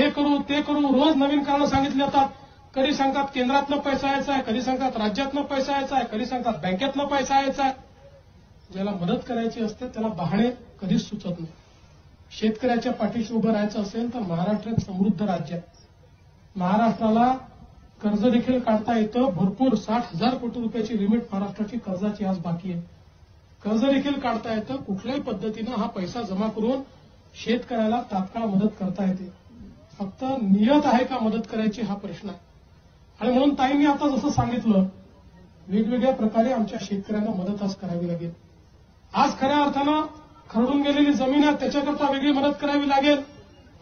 हे करू ते करू, रोज नवीन कारणं सांगितली जातात. कधी सांगतात केंद्रातनं पैसा यायचा आहे, कधी सांगतात राज्यातनं पैसा यायचा आहे, कधी सांगतात बँकेतनं पैसा यायचा आहे. ज्याला मदत करायची असते त्याला बहाणे कधीच सुचत नाही. शेतकऱ्याच्या पाठीशी उभं राहायचं असेल तर महाराष्ट्र एक समृद्ध राज्य आहे. महाराष्ट्राला कर्ज देखील काढता येतं. भरपूर 60,000 कोटी रुपयाची लिमिट महाराष्ट्राची कर्जाची आज बाकी आहे. कर्ज देखील काढता येतं. कुठल्याही पद्धतीनं हा पैसा जमा करून शेतकऱ्याला तात्काळ मदत करता येते. फक्त नियत आहे का मदत करायची हा प्रश्न आहे. आणि म्हणून ताईंनी आता जसं सांगितलं, वेगवेगळ्या प्रकारे आमच्या शेतकऱ्यांना मदत आज करावी लागेल. आज खऱ्या अर्थानं खरडून गेलेली जमीन आहे त्याच्याकरता वेगळी मदत करावी लागेल.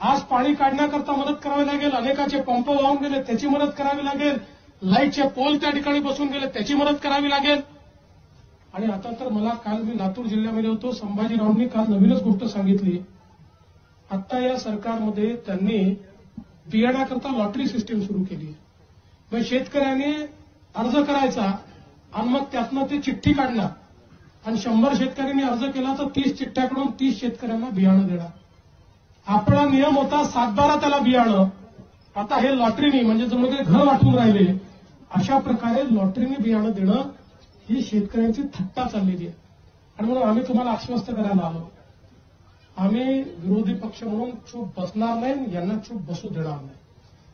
आज पाणी काढण्याकरता मदत करावी लागेल. अनेकाचे पंप वाहून गेले त्याची मदत करावी लागेल. लाईटचे पोल त्या ठिकाणी बसून गेले त्याची मदत करावी लागेल. आणि आता तर मला काल मी लातूर जिल्ह्यामध्ये होतो, संभाजीरावांनी काल नवीनच गोष्ट सांगितली. आता या सरकारमध्ये त्यांनी बियाण्याकरता लॉटरी सिस्टीम सुरू केली. मग शेतकऱ्याने अर्ज करायचा आणि मग त्यातनं ते चिठ्ठी काढणार आणि 100 शेतकऱ्यांनी अर्ज केला तर 30 चिठ्ठ्याकडून 30 शेतकऱ्यांना बियाणं देणार. आपला नियम होता 7-12 त्याला बियाणं. आता हे लॉटरीनी म्हणजे जणू काही घर वाटून राहिले. अशा प्रकारे लॉटरीने बियाणं देणं ही शेतकऱ्यांची थट्टा चाललेली आहे. आणि म्हणून आम्ही तुम्हाला आश्वस्त करायला आलो, आम्ही विरोधी पक्ष म्हणून चूप बसणार नाही, यांना चूप बसू देणार नाही.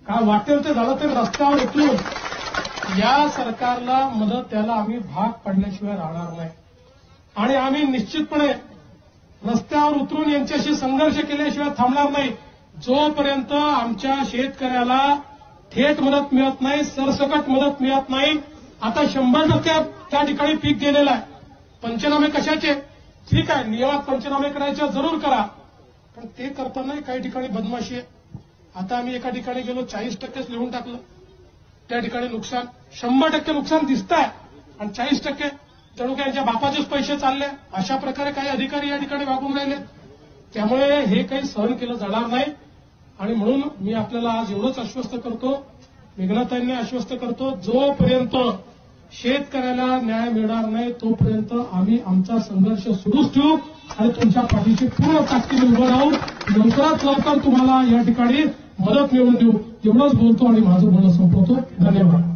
काय वाटेल ते झालं तर रस्त्यावर उतरून या सरकारला मदत त्याला आम्ही भाग पडल्याशिवाय राहणार नाही. आणि आम्ही निश्चितपणे रस्त्यावर उतरून यांच्याशी संघर्ष केल्याशिवाय थांबणार नाही. जोपर्यंत आमच्या शेतकऱ्याला थेट मदत मिळत नाही, सरसकट मदत मिळत नाही. आता 100% त्या ठिकाणी पीक गेलेलं आहे. पंचनामे कशाचे? ठीक आहे, नियमात पंचनामे करायचे जरूर करा, पण ते करताना काही ठिकाणी बदमाशी आहे. आता आम्ही एका ठिकाणी गेलो 40%च लिहून टाकलं. त्या ठिकाणी नुकसान 100% नुकसान दिसतंय आणि 40% जणू काही यांच्या बापाचेच पैसे चालले. अशा प्रकारे काही अधिकारी या ठिकाणी वागून राहिले. त्यामुळे हे काही सहन केलं जाणार नाही. आणि म्हणून मी आपल्याला आज एवढंच आश्वस्त करतो, मेघनाताईंनी आश्वस्त करतो, जोपर्यंत शेतकऱ्याला न्याय मिळणार नाही तोपर्यंत आम्ही आमचा संघर्ष सुरूच ठेवू आणि तुमच्या पाठीशी पूर्ण ताकदीने उभं राहू. लवकरात लवकर तुम्हाला या ठिकाणी मदत मिळवून देऊ. एवढंच बोलतो आणि माझं बोलणं संपवतो. धन्यवाद.